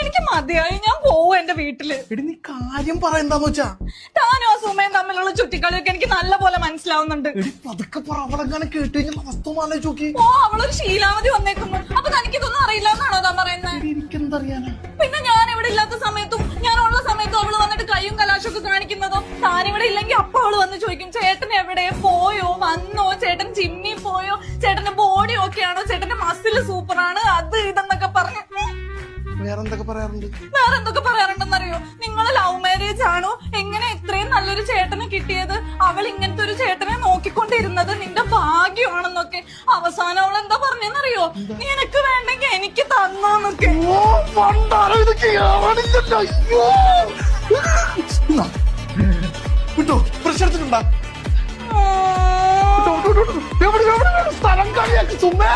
എനിക്ക് മതിയായി, ഞാൻ പോവും എന്റെ വീട്ടില്. എടി നീ കാര്യം പറയെന്താന്ന് വെച്ചാ? താനും ആ സുമയും തമ്മിലുള്ള ചുറ്റിക്കളിയൊക്കെ എനിക്ക് നല്ല പോലെ മനസ്സിലാവുന്നുണ്ട്. എടി പതുക്കെ പറ, അവളെങ്ങനെ കേട്ട് കഴിഞ്ഞാൽ അവസ്ഥ ആലോചിച്ച് നോക്കി. ഓ, അവളൊരു ശീലാവധി വന്നേക്കുന്നു. അപ്പൊ തനിക്കിതൊന്നും അറിയില്ല എന്നാണോ താൻ പറയുന്നത്? എനിക്കെന്തറിയാനാ? പിന്നെ ഞാൻ ഇവിടെ ഇല്ലാത്ത സമയത്തും ഞാൻ ഉള്ള സമയത്തും അവള് വന്നിട്ട് കയ്യും കലാശമൊക്കെ കാണിക്കുന്നതോ? താനിവിടെ ഇല്ലെങ്കിൽ അപ്പൊ അവള് വന്ന് ചോദിക്കും, ചേട്ടൻ എവിടെ പോയോ, വന്നോ, ചേട്ടൻ ജിമ്മി പോയോ, ചേട്ടന്റെ ബോഡി ഓക്കെ ആണോ, ചേട്ടന്റെ മസിൽ സൂപ്പറാണ്, അത് ഇതെന്നൊക്കെ പറഞ്ഞു. വേറെന്തൊക്കെ പറയാറുണ്ട്? വേറെന്തൊക്കെ പറയാറുണ്ടെന്നറിയോ? നിങ്ങൾ ലവ് മാരേജ് ആണോ, എങ്ങനെ ഇത്രയും നല്ലൊരു ചേട്ടനെ കിട്ടിയത്, അവൾ ഇങ്ങനത്തെ ഒരു ചേട്ടനെ നോക്കിക്കൊണ്ടിരുന്നത് നിന്റെ ഭാഗ്യമാണെന്നൊക്കെ. അവസാനം അവൾ എന്താ പറഞ്ഞെന്നറിയോ? നിനക്ക് വേണ്ടെങ്കിൽ എനിക്ക് തന്നോന്നൊക്കെ. വിട്ടോ, പ്രഷർ എടുത്തിട്ടുണ്ടാ? സ്ഥലം കളിയാക്കി സുമേ.